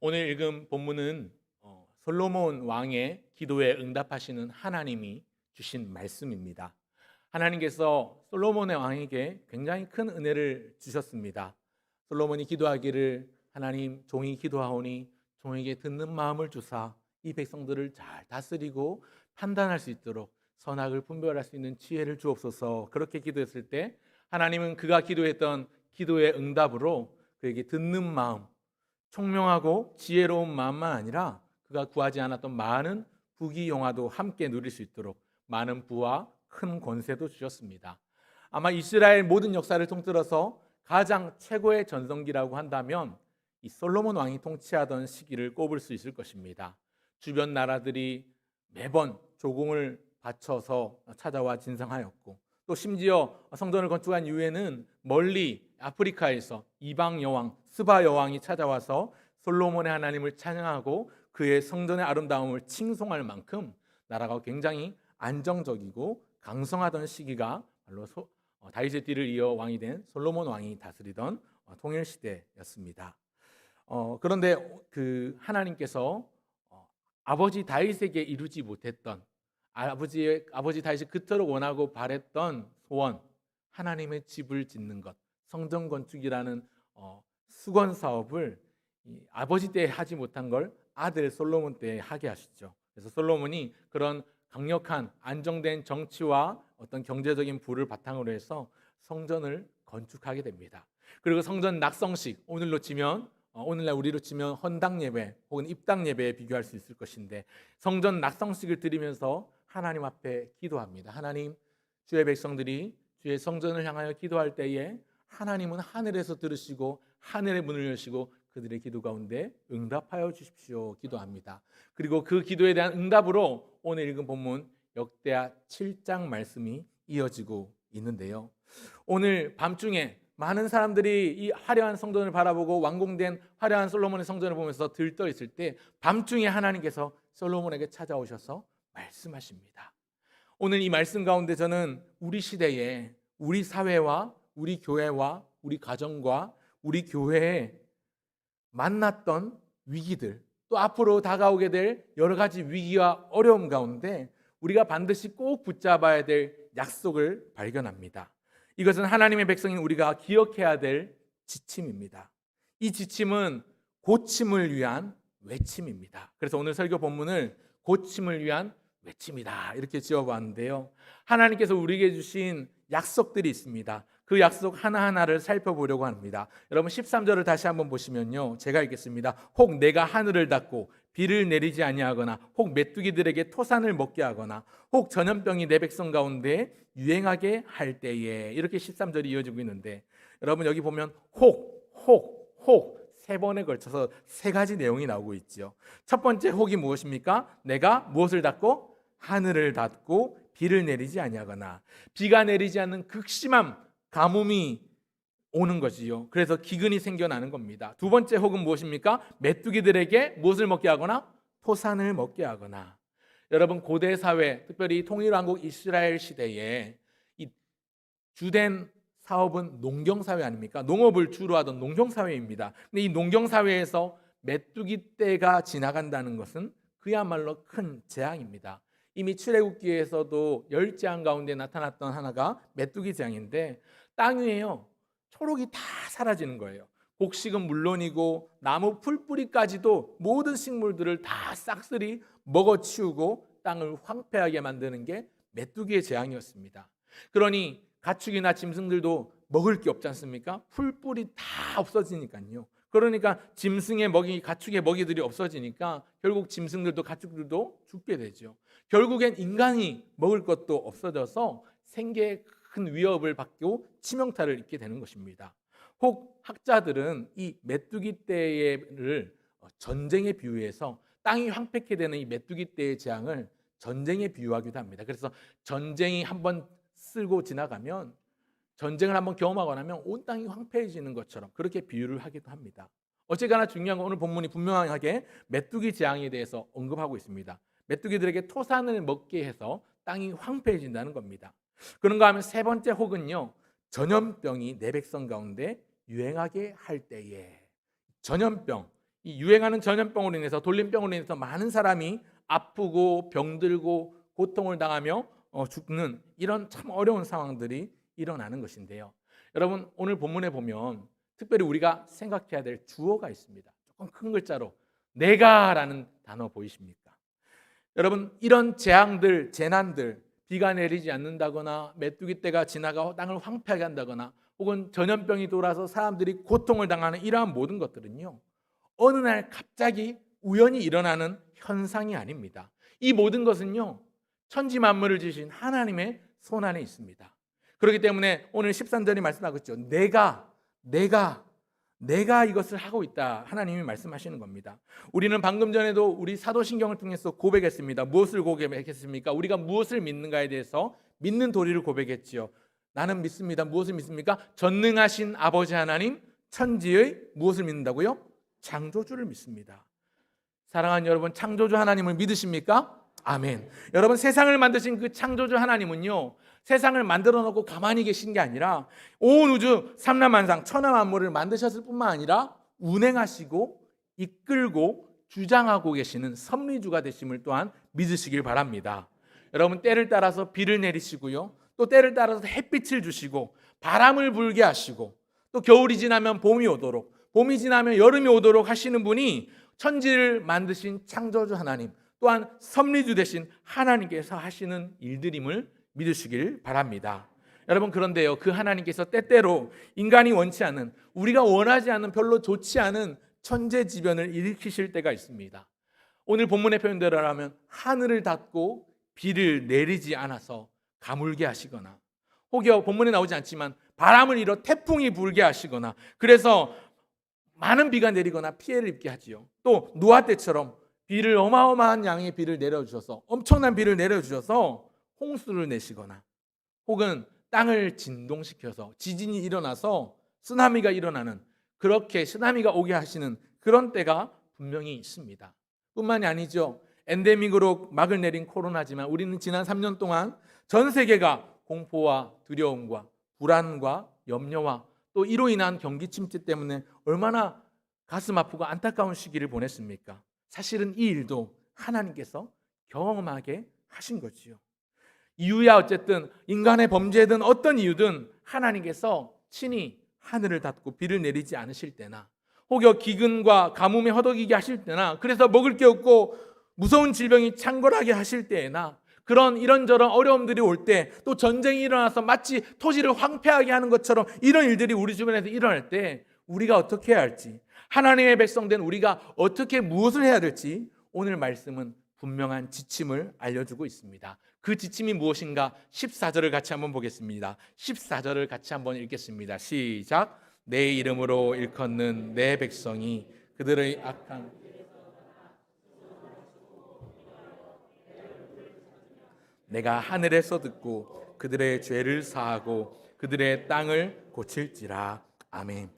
오늘 읽은 본문은 솔로몬 왕의 기도에 응답하시는 하나님이 주신 말씀입니다. 하나님께서 솔로몬의 왕에게 굉장히 큰 은혜를 주셨습니다. 솔로몬이 기도하기를 하나님 종이 기도하오니 종에게 듣는 마음을 주사 이 백성들을 잘 다스리고 판단할 수 있도록 선악을 분별할 수 있는 지혜를 주옵소서. 그렇게 기도했을 때 하나님은 그가 기도했던 기도의 응답으로 그에게 듣는 마음, 총명하고 지혜로운 마음만 아니라 그가 구하지 않았던 많은 부귀영화도 함께 누릴 수 있도록 많은 부와 큰 권세도 주셨습니다. 아마 이스라엘 모든 역사를 통틀어서 가장 최고의 전성기라고 한다면 이 솔로몬 왕이 통치하던 시기를 꼽을 수 있을 것입니다. 주변 나라들이 매번 조공을 바쳐서 찾아와 진성하였고, 또 심지어 성전을 건축한 이후에는 멀리 아프리카에서 이방 여왕 스바 여왕이 찾아와서 솔로몬의 하나님을 찬양하고 그의 성전의 아름다움을 칭송할 만큼 나라가 굉장히 안정적이고 강성하던 시기가 바로 다윗의 뒤를 이어 왕이 된 솔로몬 왕이 다스리던 통일 시대였습니다. 그런데 그 하나님께서 아버지 다윗에게 이루지 못했던 아버지 다윗이 그토록 원하고 바랬던 소원, 하나님의 집을 짓는 것, 성전 건축이라는 수건 사업을 아버지 때 하지 못한 걸 아들 솔로몬 때 하게 하시죠. 그래서 솔로몬이 그런 강력한 안정된 정치와 어떤 경제적인 부를 바탕으로 해서 성전을 건축하게 됩니다. 그리고 성전 낙성식, 오늘날 우리로 치면 헌당 예배 혹은 입당 예배에 비교할 수 있을 것인데, 성전 낙성식을 드리면서 하나님 앞에 기도합니다. 하나님, 주의 백성들이 주의 성전을 향하여 기도할 때에 하나님은 하늘에서 들으시고 하늘의 문을 여시고 그들의 기도 가운데 응답하여 주십시오 기도합니다. 그리고 그 기도에 대한 응답으로 오늘 읽은 본문 역대하 7장 말씀이 이어지고 있는데요. 오늘 밤중에 많은 사람들이 이 화려한 성전을 바라보고 완공된 화려한 솔로몬의 성전을 보면서 들떠 있을 때 밤중에 하나님께서 솔로몬에게 찾아오셔서 말씀하십니다. 오늘 이 말씀 가운데 저는 우리 시대에 우리 사회와 우리 교회와 우리 가정과 우리 교회에 만났던 위기들, 또 앞으로 다가오게 될 여러 가지 위기와 어려움 가운데 우리가 반드시 꼭 붙잡아야 될 약속을 발견합니다. 이것은 하나님의 백성인 우리가 기억해야 될 지침입니다. 이 지침은 고침을 위한 외침입니다. 그래서 오늘 설교 본문을 고침을 위한 외침이다 이렇게 지어봤는데요. 하나님께서 우리에게 주신 약속들이 있습니다. 그 약속 하나하나를 살펴보려고 합니다. 여러분 13절을 다시 한번 보시면요, 제가 읽겠습니다. 혹 내가 하늘을 닫고 비를 내리지 아니하거나 혹 메뚜기들에게 토산을 먹게 하거나 혹 전염병이 내 백성 가운데 유행하게 할 때에, 이렇게 13절이 이어지고 있는데, 여러분 여기 보면 혹 세 번에 걸쳐서 세 가지 내용이 나오고 있죠. 첫 번째 혹이 무엇입니까? 내가 무엇을 닫고? 하늘을 닫고 비를 내리지 아니하거나, 비가 내리지 않는 극심한 가뭄이 오는 것이요. 그래서 기근이 생겨나는 겁니다. 두 번째 혹은 무엇입니까? 메뚜기들에게 무엇을 먹게 하거나? 토산을 먹게 하거나. 여러분 고대 사회, 특별히 통일왕국 이스라엘 시대에 이 주된 사업은 농경 사회 아닙니까? 농업을 주로 하던 농경 사회입니다. 근데 이 농경 사회에서 메뚜기 떼가 지나간다는 것은 그야말로 큰 재앙입니다. 이미 출애굽기에서도 10재앙 가운데 나타났던 하나가 메뚜기 재앙인데, 땅 위에요 초록이 다 사라지는 거예요. 곡식은 물론이고 나무 풀뿌리까지도 모든 식물들을 다 싹쓸이 먹어치우고 땅을 황폐하게 만드는 게 메뚜기의 재앙이었습니다. 그러니 가축이나 짐승들도 먹을 게 없지 않습니까? 풀뿌리 다 없어지니까요. 그러니까 짐승의 먹이, 가축의 먹이들이 없어지니까 결국 짐승들도 가축들도 죽게 되죠. 결국엔 인간이 먹을 것도 없어져서 생계에 큰 위협을 받고 치명타를 입게 되는 것입니다. 혹 학자들은 이 메뚜기 떼를 전쟁에 비유해서 땅이 황폐케 되는 이 메뚜기 떼의 재앙을 전쟁에 비유하기도 합니다. 그래서 전쟁이 한번 쓸고 지나가면, 전쟁을 한번 경험하고 나면 온 땅이 황폐해지는 것처럼 그렇게 비유를 하기도 합니다. 어쨌거나 중요한 건 오늘 본문이 분명하게 메뚜기 재앙에 대해서 언급하고 있습니다. 메뚜기들에게 토산을 먹게 해서 땅이 황폐해진다는 겁니다. 그런가 하면 세 번째 혹은요, 전염병이 내 백성 가운데 유행하게 할 때에. 전염병, 이 유행하는 전염병으로 인해서 돌림병으로 인해서 많은 사람이 아프고 병들고 고통을 당하며 죽는 이런 참 어려운 상황들이 일어나는 것인데요. 여러분 오늘 본문에 보면 특별히 우리가 생각해야 될 주어가 있습니다. 조금 큰 글자로 내가라는 단어 보이십니까? 여러분 이런 재앙들, 재난들, 비가 내리지 않는다거나 메뚜기 떼가 지나가 땅을 황폐하게 한다거나 혹은 전염병이 돌아서 사람들이 고통을 당하는 이러한 모든 것들은요, 어느 날 갑자기 우연히 일어나는 현상이 아닙니다. 이 모든 것은요, 천지 만물을 지으신 하나님의 손 안에 있습니다. 그렇기 때문에 오늘 13절이 말씀하고 있죠. 내가 이것을 하고 있다. 하나님이 말씀하시는 겁니다. 우리는 방금 전에도 우리 사도신경을 통해서 고백했습니다. 무엇을 고백했습니까? 우리가 무엇을 믿는가에 대해서 믿는 도리를 고백했지요. 나는 믿습니다. 무엇을 믿습니까? 전능하신 아버지 하나님, 천지의 무엇을 믿는다고요? 창조주를 믿습니다. 사랑하는 여러분, 창조주 하나님을 믿으십니까? 아멘. 여러분 세상을 만드신 그 창조주 하나님은요, 세상을 만들어 놓고 가만히 계신 게 아니라 온 우주 삼라만상 천하만물을 만드셨을 뿐만 아니라 운행하시고 이끌고 주장하고 계시는 섭리주가 되심을 또한 믿으시길 바랍니다. 여러분 때를 따라서 비를 내리시고요, 또 때를 따라서 햇빛을 주시고 바람을 불게 하시고 또 겨울이 지나면 봄이 오도록, 봄이 지나면 여름이 오도록 하시는 분이 천지를 만드신 창조주 하나님, 또한 섭리주 되신 하나님께서 하시는 일들임을 믿으시길 바랍니다. 여러분 그런데요, 그 하나님께서 때때로 인간이 원치 않은, 우리가 원하지 않는, 별로 좋지 않은 천재지변을 일으키실 때가 있습니다. 오늘 본문의 표현대로라면 하늘을 닫고 비를 내리지 않아서 가물게 하시거나, 혹여 본문에 나오지 않지만 바람을 일어 태풍이 불게 하시거나, 그래서 많은 비가 내리거나 피해를 입게 하지요. 또 노아 때처럼 비를, 어마어마한 양의 비를 내려주셔서, 엄청난 비를 내려주셔서 홍수를 내시거나, 혹은 땅을 진동시켜서 지진이 일어나서 쓰나미가 일어나는, 그렇게 쓰나미가 오게 하시는 그런 때가 분명히 있습니다. 뿐만이 아니죠. 엔데믹으로 막을 내린 코로나지만 우리는 지난 3년 동안 전 세계가 공포와 두려움과 불안과 염려와 또 이로 인한 경기 침체 때문에 얼마나 가슴 아프고 안타까운 시기를 보냈습니까? 사실은 이 일도 하나님께서 경험하게 하신 거지요. 이유야 어쨌든 인간의 범죄든 어떤 이유든 하나님께서 친히 하늘을 닫고 비를 내리지 않으실 때나, 혹여 기근과 가뭄에 허덕이게 하실 때나, 그래서 먹을 게 없고 무서운 질병이 창궐하게 하실 때나, 그런 이런저런 어려움들이 올 때, 또 전쟁이 일어나서 마치 토지를 황폐하게 하는 것처럼 이런 일들이 우리 주변에서 일어날 때 우리가 어떻게 해야 할지, 하나님의 백성된 우리가 어떻게 무엇을 해야 될지 오늘 말씀은 분명한 지침을 알려주고 있습니다. 그 지침이 무엇인가? 14절을 같이 한번 보겠습니다. 14절을 같이 한번 읽겠습니다. 시작. 내 이름으로 일컫는 내 백성이 그들의 악한 내가 하늘에서 듣고 그들의 죄를 사하고 그들의 땅을 고칠지라. 아멘.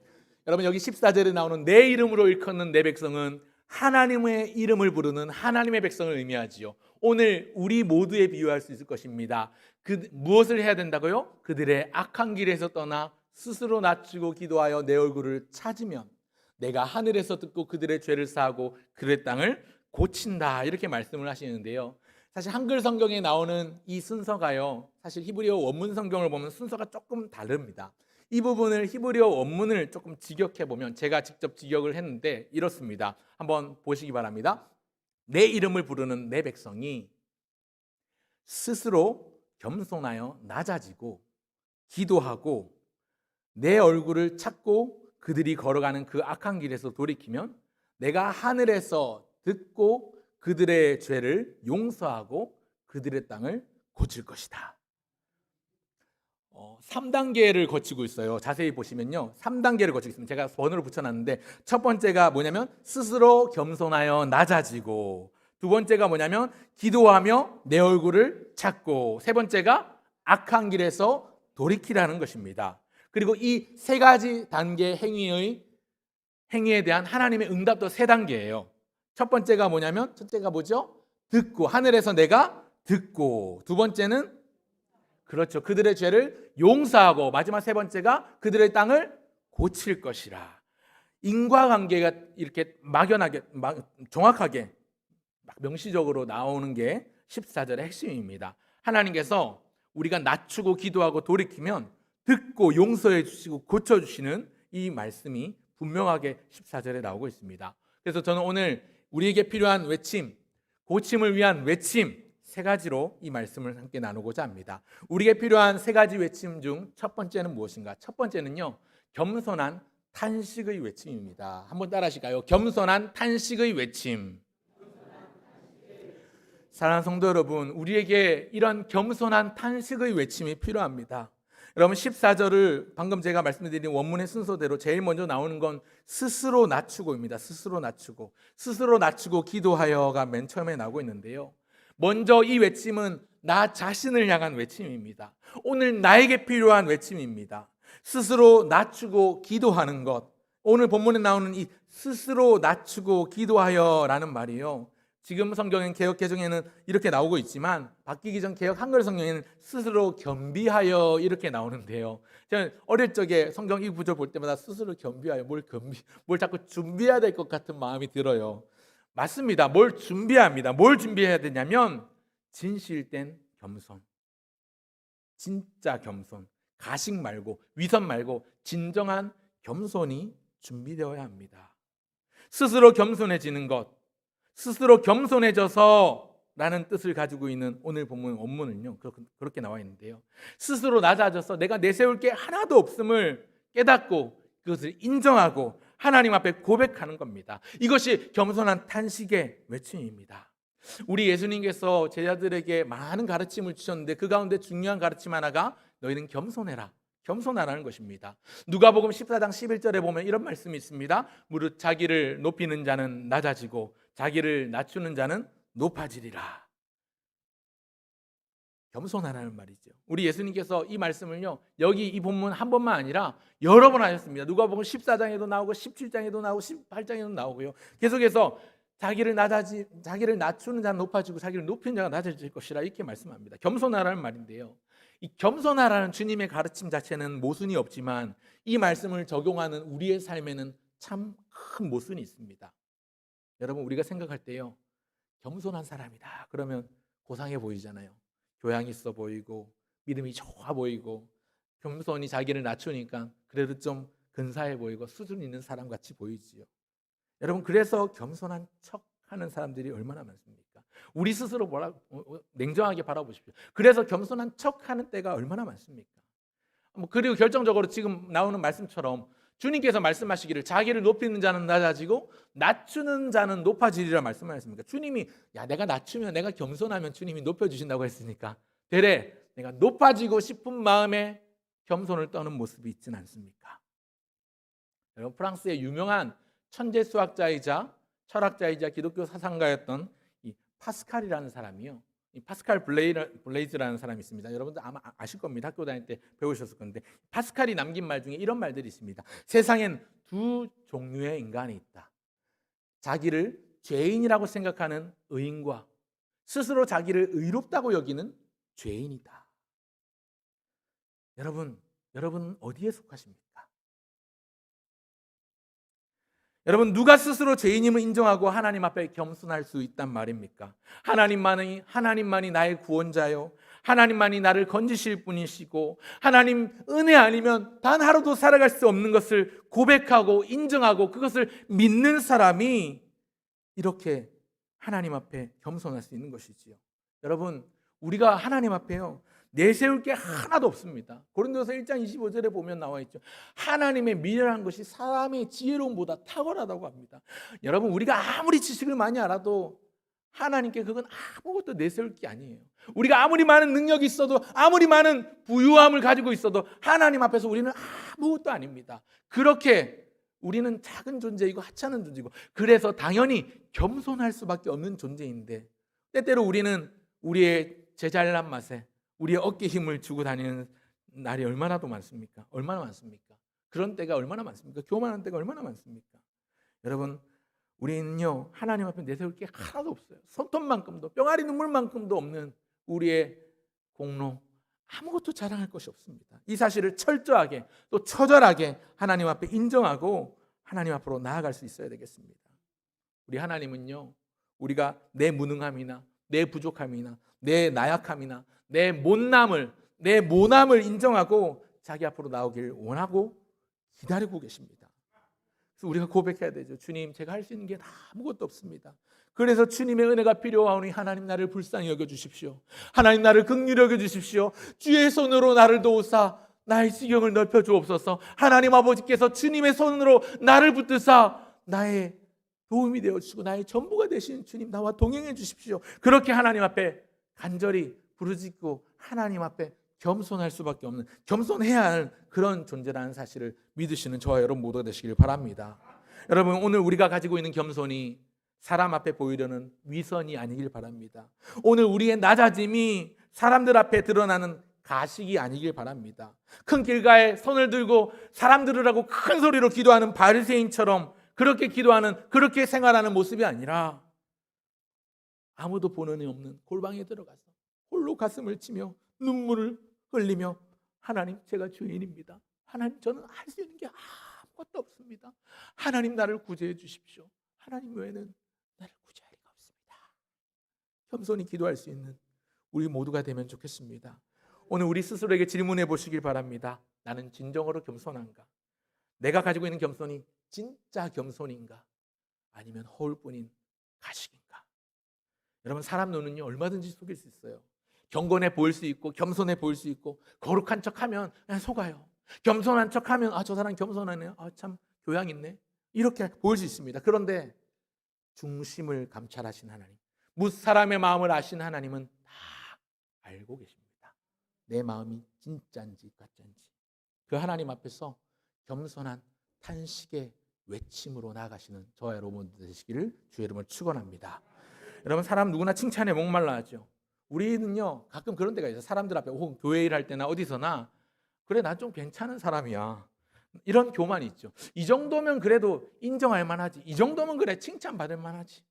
여러분 여기 14절에 나오는 내 이름으로 일컫는 내 백성은 하나님의 이름을 부르는 하나님의 백성을 의미하지요. 오늘 우리 모두에 비유할 수 있을 것입니다. 무엇을 해야 된다고요? 그들의 악한 길에서 떠나 스스로 낮추고 기도하여 내 얼굴을 찾으면 내가 하늘에서 듣고 그들의 죄를 사하고 그들의 땅을 고친다, 이렇게 말씀을 하시는데요. 사실 한글 성경에 나오는 이 순서가요, 사실 히브리어 원문 성경을 보면 순서가 조금 다릅니다. 이 부분을 히브리어 원문을 조금 직역해 보면, 제가 직접 직역을 했는데 이렇습니다. 한번 보시기 바랍니다. 내 이름을 부르는 내 백성이 스스로 겸손하여 낮아지고 기도하고 내 얼굴을 찾고 그들이 걸어가는 그 악한 길에서 돌이키면 내가 하늘에서 듣고 그들의 죄를 용서하고 그들의 땅을 고칠 것이다. 3단계를 거치고 있어요. 자세히 보시면요, 3단계를 거치고 있습니다. 제가 번호를 붙여놨는데 첫 번째가 뭐냐면 스스로 겸손하여 낮아지고, 두 번째가 뭐냐면 기도하며 내 얼굴을 찾고, 세 번째가 악한 길에서 돌이키라는 것입니다. 그리고 이 세 가지 단계 행위에 대한 하나님의 응답도 세 단계예요. 첫 번째가 뭐냐면, 첫째가 뭐죠? 듣고, 하늘에서 내가 듣고, 두 번째는 그렇죠, 그들의 죄를 용서하고, 마지막 세 번째가 그들의 땅을 고칠 것이라. 인과관계가 이렇게 막연하게 정확하게 명시적으로 나오는 게 14절의 핵심입니다. 하나님께서 우리가 낮추고 기도하고 돌이키면 듣고 용서해 주시고 고쳐 주시는 이 말씀이 분명하게 14절에 나오고 있습니다. 그래서 저는 오늘 우리에게 필요한 외침, 고침을 위한 외침 세 가지로 이 말씀을 함께 나누고자 합니다. 우리에게 필요한 세 가지 외침 중 첫 번째는 무엇인가? 첫 번째는요, 겸손한 탄식의 외침입니다. 한번 따라 하실까요? 겸손한 탄식의 외침. 사랑하는 성도 여러분, 우리에게 이런 겸손한 탄식의 외침이 필요합니다. 여러분 14절을 방금 제가 말씀드린 원문의 순서대로 제일 먼저 나오는 건 스스로 낮추고입니다. 스스로 낮추고 기도하여가 맨 처음에 나오고 있는데요. 먼저 이 외침은 나 자신을 향한 외침입니다. 오늘 나에게 필요한 외침입니다. 스스로 낮추고 기도하는 것. 오늘 본문에 나오는 이 스스로 낮추고 기도하여라는 말이요, 지금 성경엔 개역 개정에는 이렇게 나오고 있지만 바뀌기 전 개역 한글 성경에는 스스로 겸비하여 이렇게 나오는데요. 저는 어릴 적에 성경 이 구절 볼 때마다 스스로 겸비하여 뭘 자꾸 준비해야 될 것 같은 마음이 들어요. 맞습니다. 뭘 준비합니다. 뭘 준비해야 되냐면 진실된 겸손, 진짜 겸손, 가식 말고 위선 말고 진정한 겸손이 준비되어야 합니다. 스스로 겸손해지는 것, 스스로 겸손해져서 라는 뜻을 가지고 있는 오늘 본문 원문은요, 그렇게 나와 있는데요, 스스로 낮아져서 내가 내세울 게 하나도 없음을 깨닫고 그것을 인정하고 하나님 앞에 고백하는 겁니다. 이것이 겸손한 탄식의 외침입니다. 우리 예수님께서 제자들에게 많은 가르침을 주셨는데 그 가운데 중요한 가르침 하나가 너희는 겸손하라는 것입니다. 누가복음 14장 11절에 보면 이런 말씀이 있습니다. 무릇 자기를 높이는 자는 낮아지고 자기를 낮추는 자는 높아지리라. 겸손하라는 말이죠. 우리 예수님께서 이 말씀을요, 여기 이 본문 한 번만 아니라 여러 번 하셨습니다. 누가복음 14장에도 나오고 17장에도 나오고 18장에도 나오고요. 계속해서 자기를 낮추는 자는 높아지고 자기를 높이는 자가 낮아질 것이라 이렇게 말씀합니다. 겸손하라는 말인데요, 이 겸손하라는 주님의 가르침 자체는 모순이 없지만 이 말씀을 적용하는 우리의 삶에는 참 큰 모순이 있습니다. 여러분, 우리가 생각할 때요, 겸손한 사람이다 그러면 고상해 보이잖아요. 교양이 있어 보이고 믿음이 좋아 보이고 겸손히 자기를 낮추니까 그래도 좀 근사해 보이고 수준 있는 사람 같이 보이지요. 여러분, 그래서 겸손한 척하는 사람들이 얼마나 많습니까? 우리 스스로 냉정하게 바라보십시오. 그래서 겸손한 척하는 때가 얼마나 많습니까? 그리고 결정적으로 지금 나오는 말씀처럼 주님께서 말씀하시기를 자기를 높이는 자는 낮아지고 낮추는 자는 높아지리라 말씀하셨습니까? 주님이 내가 낮추면, 내가 겸손하면 주님이 높여주신다고 했으니까 되레 내가 높아지고 싶은 마음에 겸손을 떠는 모습이 있지는 않습니까? 여러분, 프랑스의 유명한 천재 수학자이자 철학자이자 기독교 사상가였던 이 파스칼이라는 사람이요, 이 파스칼 블레이즈라는 사람이 있습니다. 여러분들 아마 아실 겁니다. 학교 다닐 때 배우셨을 건데, 파스칼이 남긴 말 중에 이런 말들이 있습니다. 세상엔 두 종류의 인간이 있다. 자기를 죄인이라고 생각하는 의인과 스스로 자기를 의롭다고 여기는 죄인이다. 여러분 어디에 속하십니까? 여러분, 누가 스스로 죄인임을 인정하고 하나님 앞에 겸손할 수 있단 말입니까? 하나님만이 나의 구원자요, 하나님만이 나를 건지실 분이시고 하나님 은혜 아니면 단 하루도 살아갈 수 없는 것을 고백하고 인정하고 그것을 믿는 사람이 이렇게 하나님 앞에 겸손할 수 있는 것이지요. 여러분, 우리가 하나님 앞에요, 내세울 게 하나도 없습니다. 고린도서 1장 25절에 보면 나와 있죠. 하나님의 미련한 것이 사람의 지혜로움보다 탁월하다고 합니다. 여러분, 우리가 아무리 지식을 많이 알아도 하나님께 그건 아무것도 내세울 게 아니에요. 우리가 아무리 많은 능력이 있어도, 아무리 많은 부유함을 가지고 있어도 하나님 앞에서 우리는 아무것도 아닙니다. 그렇게 우리는 작은 존재이고 하찮은 존재이고, 그래서 당연히 겸손할 수밖에 없는 존재인데, 때때로 우리는 우리의 제잘난 맛에 우리의 어깨 힘을 주고 다니는 날이 얼마나 많습니까? 그런 때가 얼마나 많습니까? 교만한 때가 얼마나 많습니까? 여러분, 우리는요, 하나님 앞에 내세울 게 하나도 없어요. 손톱만큼도, 뿅아리 눈물만큼도 없는 우리의 공로, 아무것도 자랑할 것이 없습니다. 이 사실을 철저하게 또 처절하게 하나님 앞에 인정하고 하나님 앞으로 나아갈 수 있어야 되겠습니다. 우리 하나님은요, 우리가 내 무능함이나 내 부족함이나 내 나약함이나 내 모남을 인정하고 자기 앞으로 나오길 원하고 기다리고 계십니다. 그래서 우리가 고백해야 되죠. 주님, 제가 할 수 있는 게 아무것도 없습니다. 그래서 주님의 은혜가 필요하오니 하나님 나를 불쌍히 여겨주십시오. 하나님 나를 긍휼히 여겨주십시오. 주의 손으로 나를 도우사 나의 지경을 넓혀주옵소서. 하나님 아버지께서 주님의 손으로 나를 붙드사 나의 도움이 되어주시고 나의 전부가 되신 주님, 나와 동행해 주십시오. 그렇게 하나님 앞에 간절히 부르짖고 하나님 앞에 겸손할 수밖에 없는, 겸손해야 할 그런 존재라는 사실을 믿으시는 저와 여러분 모두가 되시길 바랍니다. 여러분, 오늘 우리가 가지고 있는 겸손이 사람 앞에 보이려는 위선이 아니길 바랍니다. 오늘 우리의 낮아짐이 사람들 앞에 드러나는 가식이 아니길 바랍니다. 큰 길가에 손을 들고 사람 들으라고 큰 소리로 기도하는 바리새인처럼 그렇게 기도하는, 그렇게 생활하는 모습이 아니라 아무도 보는 이 없는 골방에 들어가서 홀로 가슴을 치며 눈물을 흘리며 하나님, 제가 죄인입니다. 하나님, 저는 할 수 있는 게 아무것도 없습니다. 하나님, 나를 구제해 주십시오. 하나님 외에는 나를 구제할 리가 없습니다. 겸손히 기도할 수 있는 우리 모두가 되면 좋겠습니다. 오늘 우리 스스로에게 질문해 보시길 바랍니다. 나는 진정으로 겸손한가? 내가 가지고 있는 겸손이 진짜 겸손인가? 아니면 허울뿐인 가식인가? 여러분, 사람 눈은요 얼마든지 속일 수 있어요. 경건해 보일 수 있고 겸손해 보일 수 있고, 거룩한 척하면 그냥 속아요. 겸손한 척하면 저 사람 겸손하네요. 참 교양 있네. 이렇게 보일 수 있습니다. 그런데 중심을 감찰하신 하나님, 무사람의 마음을 아신 하나님은 다 알고 계십니다. 내 마음이 진짜인지 가짜인지. 그 하나님 앞에서 겸손한 탄식의 외침으로 나아가시는 저와 여러분 되시기를 주의 이름으로 축원합니다. 여러분, 사람 누구나 칭찬에 목말라 하죠. 우리는요 가끔 그런 데가 있어요. 사람들 앞에 혹은 교회 일할 때나 어디서나, 그래 나 좀 괜찮은 사람이야, 이런 교만이 있죠. 이 정도면 그래도 인정할 만하지, 이 정도면 그래 칭찬받을 만하지.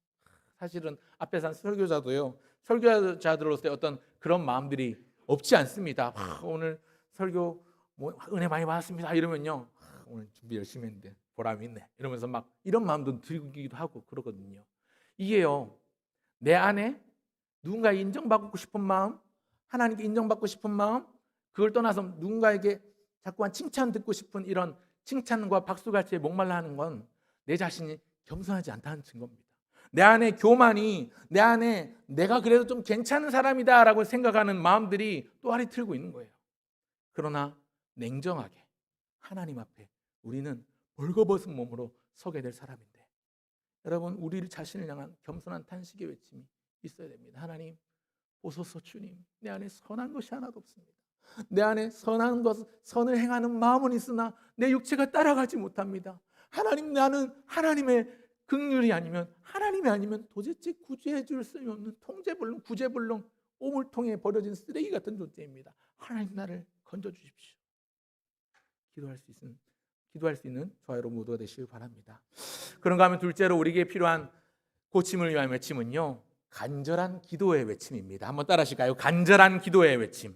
사실은 앞에 산 설교자도요, 설교자들로서의 어떤 그런 마음들이 없지 않습니다. 오늘 설교 은혜 많이 받았습니다 이러면요, 오늘 준비 열심히 했는데 보람이 있네 이러면서 막 이런 마음도 들기도 하고 그러거든요. 이게요, 내 안에 누군가에 인정받고 싶은 마음, 하나님께 인정받고 싶은 마음, 그걸 떠나서 누군가에게 자꾸만 칭찬 듣고 싶은 이런 칭찬과 박수갈채에 목말라 하는 건 내 자신이 겸손하지 않다는 증거입니다. 내 안에 교만이, 내 안에 내가 그래도 좀 괜찮은 사람이다라고 생각하는 마음들이 또아리 틀고 있는 거예요. 그러나 냉정하게 하나님 앞에 우리는 벌거벗은 몸으로 서게 될 사람인데, 여러분, 우리 자신을 향한 겸손한 탄식의 외침이 있어야 됩니다. 하나님 보소서. 주님, 내 안에 선한 것이 하나도 없습니다. 내 안에 선한 것, 선을 행하는 마음은 있으나 내 육체가 따라가지 못합니다. 하나님, 나는 하나님의 긍휼이 아니면, 하나님이 아니면 도대체 구제해 줄 수 없는 통제불능, 구제불능, 오물통에 버려진 쓰레기 같은 존재입니다. 하나님, 나를 건져주십시오. 기도할 수 있는 저와 여러분 모두가 되시길 바랍니다. 그런가 하면 둘째로 우리에게 필요한 고침을 위한 외침은요, 간절한 기도의 외침입니다. 한번 따라 하실까요? 간절한 기도의 외침.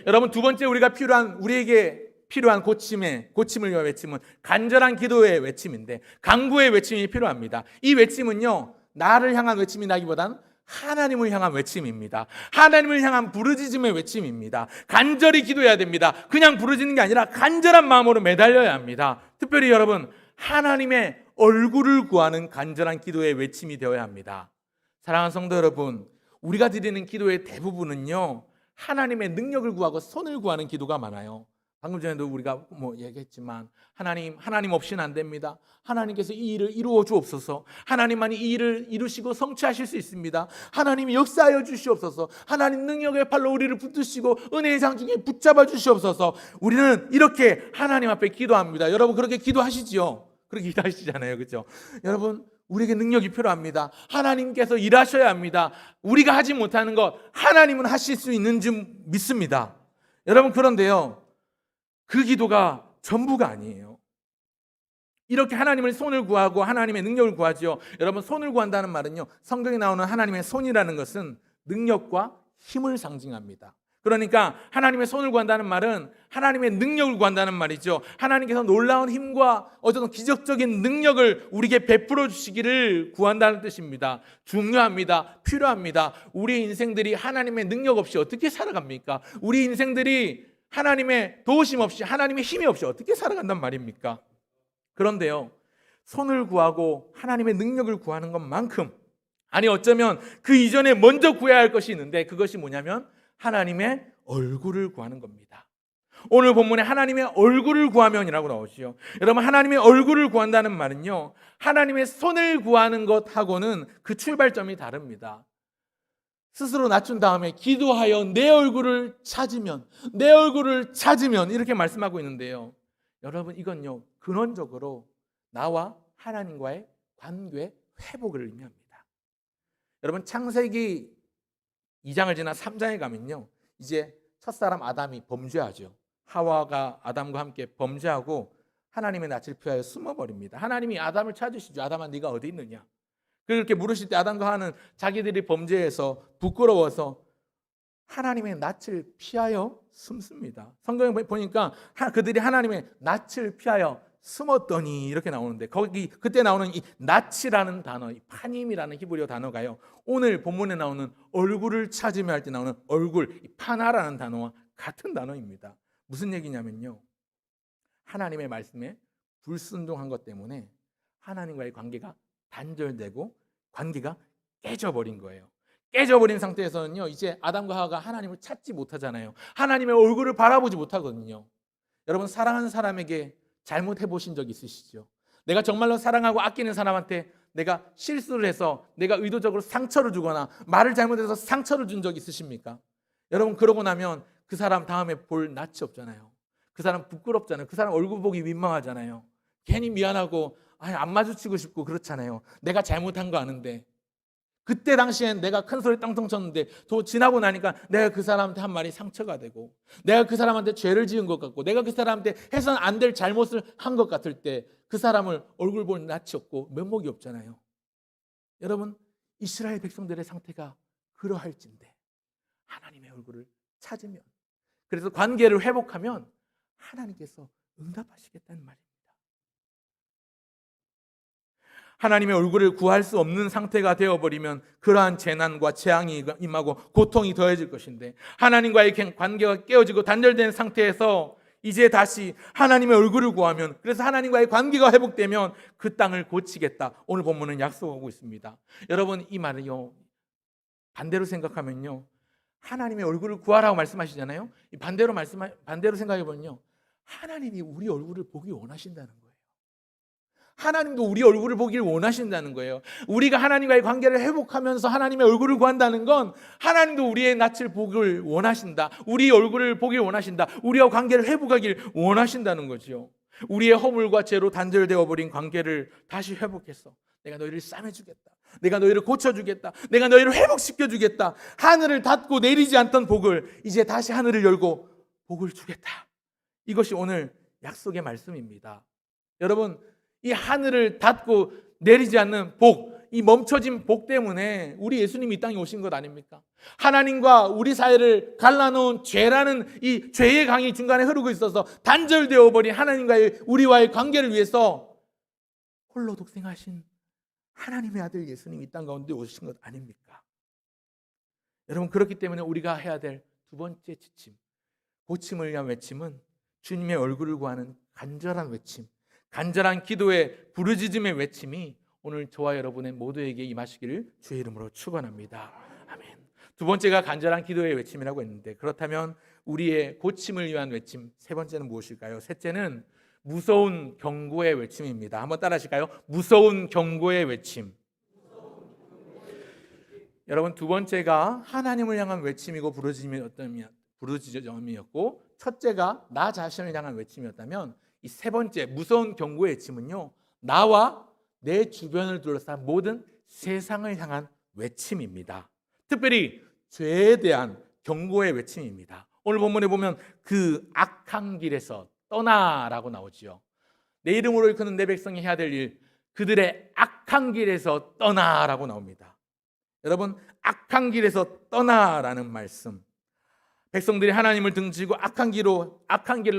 여러분, 두 번째 우리에게 필요한 고침을 위한 외침은 간절한 기도의 외침인데, 간구의 외침이 필요합니다. 이 외침은요, 나를 향한 외침이 나기보다는 하나님을 향한 외침입니다. 하나님을 향한 부르짖음의 외침입니다. 간절히 기도해야 됩니다. 그냥 부르짖는 게 아니라 간절한 마음으로 매달려야 합니다. 특별히 여러분, 하나님의 얼굴을 구하는 간절한 기도의 외침이 되어야 합니다. 사랑하는 성도 여러분, 우리가 드리는 기도의 대부분은요, 하나님의 능력을 구하고 선을 구하는 기도가 많아요. 방금 전에도 우리가 얘기했지만 하나님 없이는 안 됩니다. 하나님께서 이 일을 이루어 주옵소서. 하나님만이 이 일을 이루시고 성취하실 수 있습니다. 하나님이 역사하여 주시옵소서. 하나님 능력의 팔로 우리를 붙드시고 은혜의 장중에 붙잡아 주시옵소서. 우리는 이렇게 하나님 앞에 기도합니다. 여러분, 그렇게 기도하시지요? 그렇게 기도하시잖아요, 그렇죠? 여러분, 우리에게 능력이 필요합니다. 하나님께서 일하셔야 합니다. 우리가 하지 못하는 것 하나님은 하실 수 있는 줄 믿습니다. 여러분, 그런데요, 그 기도가 전부가 아니에요. 이렇게 하나님을 손을 구하고 하나님의 능력을 구하죠. 여러분, 손을 구한다는 말은요, 성경에 나오는 하나님의 손이라는 것은 능력과 힘을 상징합니다. 그러니까 하나님의 손을 구한다는 말은 하나님의 능력을 구한다는 말이죠. 하나님께서 놀라운 힘과 어떤 기적적인 능력을 우리에게 베풀어 주시기를 구한다는 뜻입니다. 중요합니다. 필요합니다. 우리 인생들이 하나님의 능력 없이 어떻게 살아갑니까? 우리 인생들이 하나님의 도우심 없이, 하나님의 힘이 없이 어떻게 살아간단 말입니까? 그런데요, 손을 구하고 하나님의 능력을 구하는 것만큼, 아니 어쩌면 그 이전에 먼저 구해야 할 것이 있는데, 그것이 뭐냐면 하나님의 얼굴을 구하는 겁니다. 오늘 본문에 하나님의 얼굴을 구하면이라고 나오지요. 여러분, 하나님의 얼굴을 구한다는 말은요, 하나님의 손을 구하는 것하고는 그 출발점이 다릅니다. 스스로 낮춘 다음에 기도하여 내 얼굴을 찾으면, 내 얼굴을 찾으면, 이렇게 말씀하고 있는데요, 여러분, 이건요 근원적으로 나와 하나님과의 관계 회복을 의미합니다. 여러분, 창세기 2장을 지나 3장에 가면요, 이제 첫사람 아담이 범죄하죠. 하와가 아담과 함께 범죄하고 하나님의 낯을 피하여 숨어버립니다. 하나님이 아담을 찾으시죠. 아담아, 네가 어디 있느냐? 그렇게 물으실 때 아담과 하와는 자기들이 범죄해서 부끄러워서 하나님의 낯을 피하여 숨습니다. 성경에 보니까 그들이 하나님의 낯을 피하여 숨었더니 이렇게 나오는데, 거기 그때 나오는 이 낯이라는 단어, 이 파님이라는 히브리어 단어가요, 오늘 본문에 나오는 얼굴을 찾으며 할 때 나오는 얼굴, 이 파나라는 단어와 같은 단어입니다. 무슨 얘기냐면요, 하나님의 말씀에 불순종한 것 때문에 하나님과의 관계가 단절되고 관계가 깨져버린 거예요. 깨져버린 상태에서는요, 이제 아담과 하와가 하나님을 찾지 못하잖아요. 하나님의 얼굴을 바라보지 못하거든요. 여러분, 사랑하는 사람에게 잘못해 보신 적 있으시죠? 내가 정말로 사랑하고 아끼는 사람한테 내가 실수를 해서 내가 의도적으로 상처를 주거나 말을 잘못해서 상처를 준 적 있으십니까? 여러분, 그러고 나면 그 사람 다음에 볼 낯이 없잖아요. 그 사람 부끄럽잖아요. 그 사람 얼굴 보기 민망하잖아요. 괜히 미안하고 안 마주치고 싶고 그렇잖아요. 내가 잘못한 거 아는데, 그때 당시엔 내가 큰 소리 떵떵 쳤는데 또 지나고 나니까 내가 그 사람한테 한 말이 상처가 되고, 내가 그 사람한테 죄를 지은 것 같고, 내가 그 사람한테 해서는 안 될 잘못을 한 것 같을 때 그 사람을 얼굴 볼 낯이 없고 면목이 없잖아요. 여러분, 이스라엘 백성들의 상태가 그러할진데 하나님의 얼굴을 찾으면, 그래서 관계를 회복하면 하나님께서 응답하시겠다는 말입니다. 하나님의 얼굴을 구할 수 없는 상태가 되어버리면 그러한 재난과 재앙이 임하고 고통이 더해질 것인데, 하나님과의 관계가 깨어지고 단절된 상태에서 이제 다시 하나님의 얼굴을 구하면, 그래서 하나님과의 관계가 회복되면 그 땅을 고치겠다, 오늘 본문은 약속하고 있습니다. 여러분, 이 말은요, 반대로 생각하면요, 하나님의 얼굴을 구하라고 말씀하시잖아요. 반대로 생각해보면요, 하나님이 우리 얼굴을 보기 원하신다는 거예요. 하나님도 우리 얼굴을 보기를 원하신다는 거예요. 우리가 하나님과의 관계를 회복하면서 하나님의 얼굴을 구한다는 건 하나님도 우리의 낯을 보길 원하신다, 우리 얼굴을 보길 원하신다, 우리와 관계를 회복하길 원하신다는 거죠. 우리의 허물과 죄로 단절되어 버린 관계를 다시 회복해서 내가 너희를 싸매주겠다, 내가 너희를 고쳐주겠다, 내가 너희를 회복시켜주겠다, 하늘을 닫고 내리지 않던 복을 이제 다시 하늘을 열고 복을 주겠다, 이것이 오늘 약속의 말씀입니다. 여러분, 이 하늘을 닫고 내리지 않는 복, 이 멈춰진 복 때문에 우리 예수님이 이 땅에 오신 것 아닙니까? 하나님과 우리 사이를 갈라놓은 죄라는 이 죄의 강이 중간에 흐르고 있어서 단절되어 버린 하나님과의 우리와의 관계를 위해서 홀로 독생하신 하나님의 아들 예수님이 이 땅 가운데 오신 것 아닙니까? 여러분, 그렇기 때문에 우리가 해야 될 두 번째 지침, 고침을 위한 외침은 주님의 얼굴을 구하는 간절한 외침, 간절한 기도의 부르짖음의 외침이 오늘 저와 여러분의 모두에게 임하시기를 주의 이름으로 축원합니다. 아멘. 두 번째가 간절한 기도의 외침이라고 했는데, 그렇다면 우리의 고침을 위한 외침, 세 번째는 무엇일까요? 셋째는 무서운 경고의 외침입니다. 한번 따라 하실까요? 무서운 경고의 외침. 여러분, 두 번째가 하나님을 향한 외침이고 부르짖음이었고, 첫째가 나 자신을 향한 외침이었다면, 이 세 번째 무서운 경고의 외침은요, 나와 내 주변을 둘러싼 모든 세상을 향한 외침입니다. 특별히 죄에 대한 경고의 외침입니다. 오늘 본문에 보면 그 악한 길에서 떠나라고 나오지요. 내 이름으로 일컫는 내 백성이 해야 될 일, 그들의 악한 길에서 떠나라고 나옵니다. 여러분, 악한 길에서 떠나라는 말씀, 백성들이 하나님을 등지고 악한 길로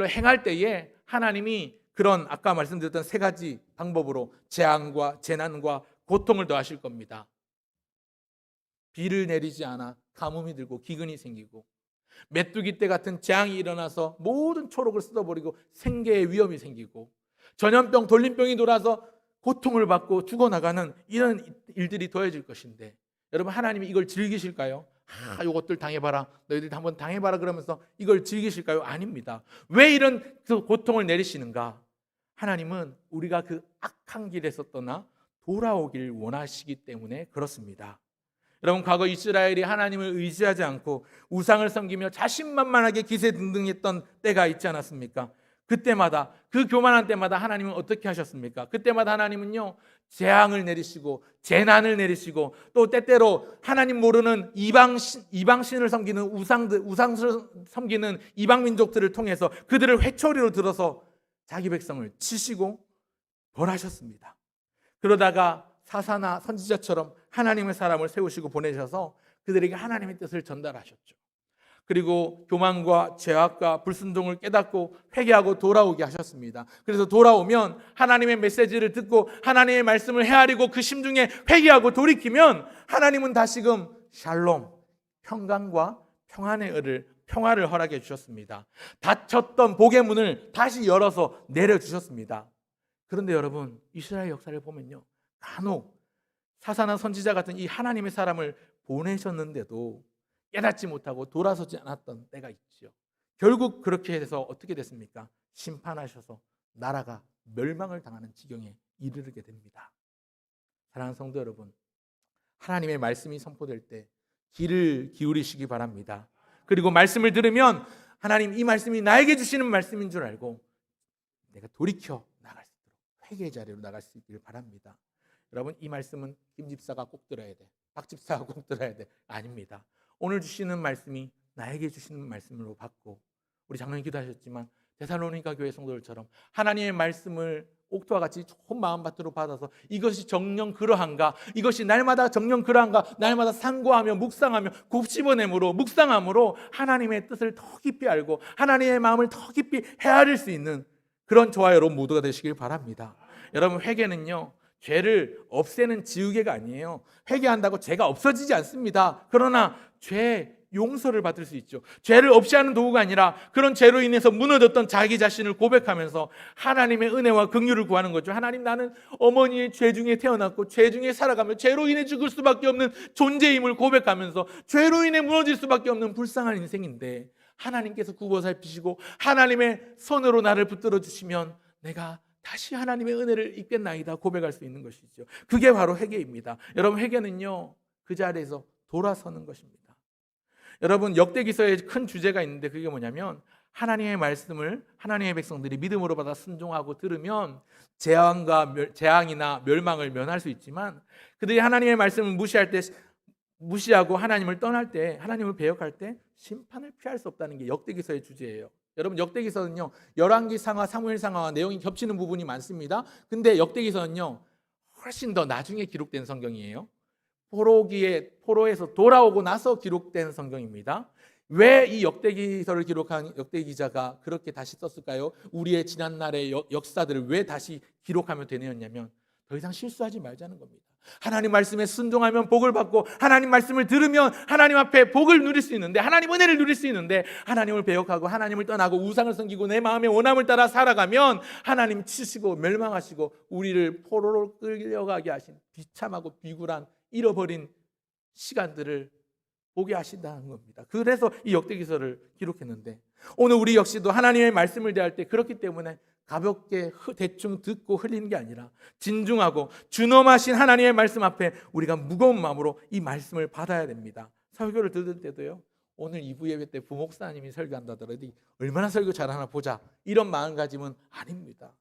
행할 때에 하나님이 그런 아까 말씀드렸던 세 가지 방법으로 재앙과 재난과 고통을 더하실 겁니다. 비를 내리지 않아 가뭄이 들고 기근이 생기고, 메뚜기 때 같은 재앙이 일어나서 모든 초록을 쓸어버리고 생계의 위험이 생기고, 전염병, 돌림병이 돌아서 고통을 받고 죽어나가는 이런 일들이 더해질 것인데, 여러분 하나님이 이걸 즐기실까요? 이것들 당해봐라, 너희들 한번 당해봐라 그러면서 이걸 즐기실까요? 아닙니다. 왜 이런 그 고통을 내리시는가? 하나님은 우리가 그 악한 길에서 떠나 돌아오길 원하시기 때문에 그렇습니다. 여러분, 과거 이스라엘이 하나님을 의지하지 않고 우상을 섬기며 자신만만하게 기세등등했던 때가 있지 않았습니까? 그때마다, 그 교만한 때마다 하나님은 어떻게 하셨습니까? 그때마다 하나님은요, 재앙을 내리시고 재난을 내리시고, 또 때때로 하나님 모르는 이방신을 섬기는 우상을 섬기는 이방 민족들을 통해서 그들을 회초리로 들어서 자기 백성을 치시고 벌하셨습니다. 그러다가 사사나 선지자처럼 하나님의 사람을 세우시고 보내셔서 그들에게 하나님의 뜻을 전달하셨죠. 그리고 교만과 죄악과 불순종을 깨닫고 회개하고 돌아오게 하셨습니다. 그래서 돌아오면 하나님의 메시지를 듣고 하나님의 말씀을 헤아리고 그 심중에 회개하고 돌이키면 하나님은 다시금 샬롬, 평강과 평화를 허락해 주셨습니다. 닫혔던 복의 문을 다시 열어서 내려주셨습니다. 그런데 여러분, 이스라엘 역사를 보면요, 간혹 사사나 선지자 같은 이 하나님의 사람을 보내셨는데도 깨닫지 못하고 돌아서지 않았던 때가 있죠. 결국 그렇게 해서 어떻게 됐습니까? 심판하셔서 나라가 멸망을 당하는 지경에 이르게 됩니다. 사랑하는 성도 여러분, 하나님의 말씀이 선포될 때 귀를 기울이시기 바랍니다. 그리고 말씀을 들으면 하나님 이 말씀이 나에게 주시는 말씀인 줄 알고 내가 돌이켜 나갈 수 있도록 회개의 자리로 나갈 수 있기를 바랍니다. 여러분, 이 말씀은 김 집사가 꼭 들어야 돼, 박 집사가 꼭 들어야 돼, 아닙니다. 오늘 주시는 말씀이 나에게 주시는 말씀으로 받고, 우리 작년에 기도하셨지만 데살로니가 교회 성도들처럼 하나님의 말씀을 옥토와 같이 좋은 마음밭으로 받아서 이것이 정녕 그러한가, 이것이 날마다 정녕 그러한가, 날마다 상고하며 묵상하며 곱씹어냄으로 묵상함으로 하나님의 뜻을 더 깊이 알고 하나님의 마음을 더 깊이 헤아릴 수 있는 그런 저와 여러분 모두가 되시길 바랍니다. 여러분, 회개는요, 죄를 없애는 지우개가 아니에요. 회개한다고 죄가 없어지지 않습니다. 그러나 죄 용서를 받을 수 있죠. 죄를 없이 하는 도구가 아니라 그런 죄로 인해서 무너졌던 자기 자신을 고백하면서 하나님의 은혜와 긍휼을 구하는 거죠. 하나님, 나는 어머니의 죄 중에 태어났고 죄 중에 살아가며 죄로 인해 죽을 수밖에 없는 존재임을 고백하면서 죄로 인해 무너질 수밖에 없는 불쌍한 인생인데 하나님께서 굽어 살피시고 하나님의 손으로 나를 붙들어 주시면 내가 다시 하나님의 은혜를 입겠나이다 고백할 수 있는 것이죠. 그게 바로 회개입니다. 여러분, 회개는요, 그 자리에서 돌아서는 것입니다. 여러분, 역대기서에 큰 주제가 있는데 그게 뭐냐면 하나님의 말씀을 하나님의 백성들이 믿음으로 받아 순종하고 들으면 재앙이나 멸망을 면할 수 있지만, 그들이 하나님의 말씀을 무시하고 하나님을 떠날 때, 하나님을 배역할 때 심판을 피할 수 없다는 게 역대기서의 주제예요. 여러분, 역대기서는요, 열왕기상하, 사무엘상하와 내용이 겹치는 부분이 많습니다. 근데 역대기서는요, 훨씬 더 나중에 기록된 성경이에요. 포로에서 돌아오고 나서 기록된 성경입니다. 왜 이 역대기서를 기록한 역대 기자가 그렇게 다시 썼을까요? 우리의 지난날의 역사들을 왜 다시 기록하면 되냐면 더 이상 실수하지 말자는 겁니다. 하나님 말씀에 순종하면 복을 받고 하나님 말씀을 들으면 하나님 앞에 복을 누릴 수 있는데, 하나님 은혜를 누릴 수 있는데, 하나님을 배역하고 하나님을 떠나고 우상을 섬기고 내 마음의 원함을 따라 살아가면 하나님 치시고 멸망하시고 우리를 포로로 끌려가게 하신 비참하고 비굴한 잃어버린 시간들을 보게 하신다는 겁니다. 그래서 이 역대기서를 기록했는데, 오늘 우리 역시도 하나님의 말씀을 대할 때 그렇기 때문에 가볍게 대충 듣고 흘리는 게 아니라 진중하고 준엄하신 하나님의 말씀 앞에 우리가 무거운 마음으로 이 말씀을 받아야 됩니다. 설교를 들을 때도요, 오늘 2부 예배 때 부목사님이 설교한다더라도 얼마나 설교 잘하나 보자, 이런 마음가짐은 아닙니다.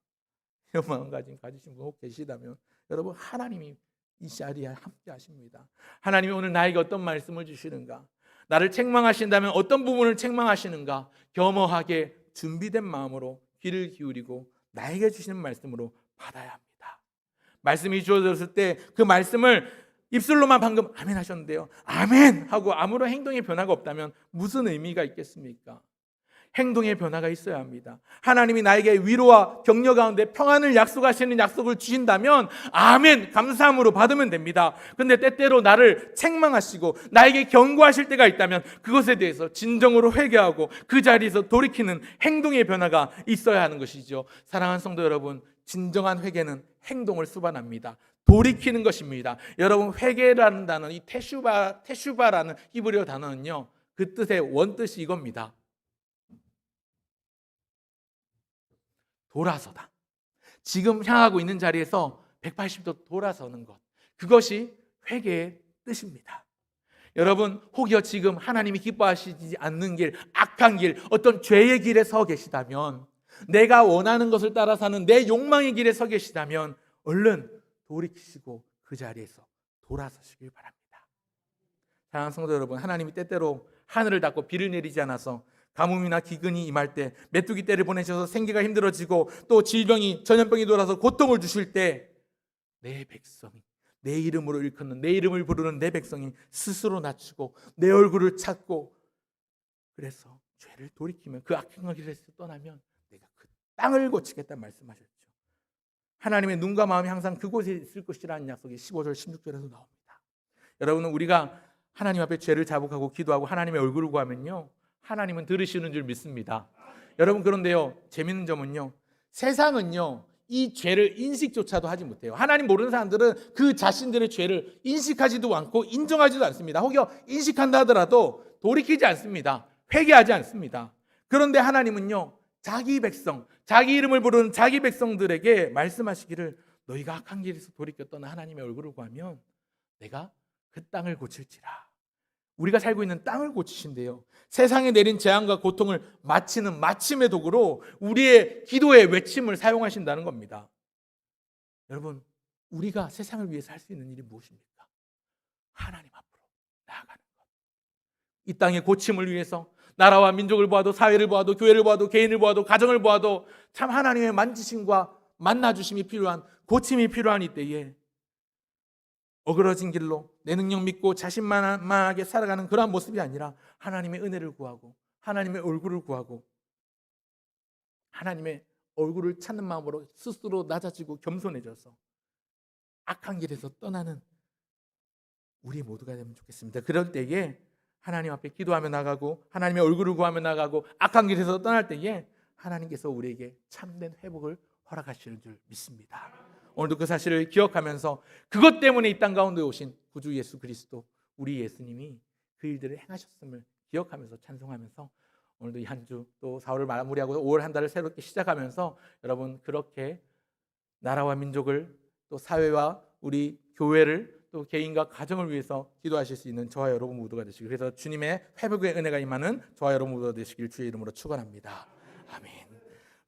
이런 마음가짐 가지신 분 혹 계시다면 여러분, 하나님이 이 자리에 함께 하십니다. 하나님이 오늘 나에게 어떤 말씀을 주시는가, 나를 책망하신다면 어떤 부분을 책망하시는가, 겸허하게 준비된 마음으로 귀를 기울이고 나에게 주시는 말씀으로 받아야 합니다. 말씀이 주어졌을 때 그 말씀을 입술로만 방금 아멘 하셨는데요, 아멘 하고 아무런 행동의 변화가 없다면 무슨 의미가 있겠습니까? 행동의 변화가 있어야 합니다. 하나님이 나에게 위로와 격려 가운데 평안을 약속하시는 약속을 주신다면 아멘 감사함으로 받으면 됩니다. 근데 때때로 나를 책망하시고 나에게 경고하실 때가 있다면 그것에 대해서 진정으로 회개하고 그 자리에서 돌이키는 행동의 변화가 있어야 하는 것이죠. 사랑하는 성도 여러분, 진정한 회개는 행동을 수반합니다. 돌이키는 것입니다. 여러분, 회개라는 단어, 이 테슈바라는 히브리어 단어는요, 그 뜻의 원뜻이 이겁니다. 돌아서다. 지금 향하고 있는 자리에서 180도 돌아서는 것. 그것이 회개의 뜻입니다. 여러분, 혹여 지금 하나님이 기뻐하시지 않는 길, 악한 길, 어떤 죄의 길에 서 계시다면, 내가 원하는 것을 따라 사는 내 욕망의 길에 서 계시다면 얼른 돌이키시고 그 자리에서 돌아서시길 바랍니다. 사랑하는 성도 여러분, 하나님이 때때로 하늘을 닫고 비를 내리지 않아서 가뭄이나 기근이 임할 때, 메뚜기 떼를 보내셔서 생계가 힘들어지고 또 질병이, 전염병이 돌아서 고통을 주실 때 내 백성이, 내 이름으로 일컫는, 내 이름을 부르는 내 백성이 스스로 낮추고 내 얼굴을 찾고 그래서 죄를 돌이키면, 그 악한 길에서 떠나면 내가 그 땅을 고치겠다는 말씀하셨죠. 하나님의 눈과 마음이 항상 그곳에 있을 것이라는 약속이 15절 16절에서 나옵니다. 여러분은 우리가 하나님 앞에 죄를 자복하고 기도하고 하나님의 얼굴을 구하면요, 하나님은 들으시는 줄 믿습니다. 여러분, 그런데요, 재밌는 점은요, 세상은요 이 죄를 인식조차도 하지 못해요. 하나님 모르는 사람들은 그 자신들의 죄를 인식하지도 않고 인정하지도 않습니다. 혹여 인식한다 하더라도 돌이키지 않습니다. 회개하지 않습니다. 그런데 하나님은요, 자기 백성, 자기 이름을 부르는 자기 백성들에게 말씀하시기를, 너희가 악한 길에서 돌이켜 떠나 하나님의 얼굴을 구하면 내가 그 땅을 고칠지라. 우리가 살고 있는 땅을 고치신대요. 세상에 내린 재앙과 고통을 마치는 마침의 도구로 우리의 기도의 외침을 사용하신다는 겁니다. 여러분, 우리가 세상을 위해서 할 수 있는 일이 무엇입니까? 하나님 앞으로 나아가는 것. 이 땅의 고침을 위해서 나라와 민족을 보아도, 사회를 보아도, 교회를 보아도, 개인을 보아도, 가정을 보아도 참 하나님의 만지심과 만나주심이 필요한, 고침이 필요한 이때에 어그러진 길로 내 능력 믿고 자신만하게 살아가는 그러한 모습이 아니라 하나님의 은혜를 구하고 하나님의 얼굴을 구하고 하나님의 얼굴을 찾는 마음으로 스스로 낮아지고 겸손해져서 악한 길에서 떠나는 우리 모두가 되면 좋겠습니다. 그럴 때에 하나님 앞에 기도하며 나가고 하나님의 얼굴을 구하며 나가고 악한 길에서 떠날 때에 하나님께서 우리에게 참된 회복을 허락하시는 줄 믿습니다. 오늘도 그 사실을 기억하면서 그것 때문에 이 땅 가운데 오신 구주 예수 그리스도, 우리 예수님이 그 일들을 행하셨음을 기억하면서 찬송하면서 오늘도 이 한 주 또 4월을 마무리하고 5월 한 달을 새롭게 시작하면서 여러분, 그렇게 나라와 민족을 또 사회와 우리 교회를 또 개인과 가정을 위해서 기도하실 수 있는 저와 여러분 모두가 되시길, 그래서 주님의 회복의 은혜가 임하는 저와 여러분 모두가 되시길 주의 이름으로 축원합니다. 아멘.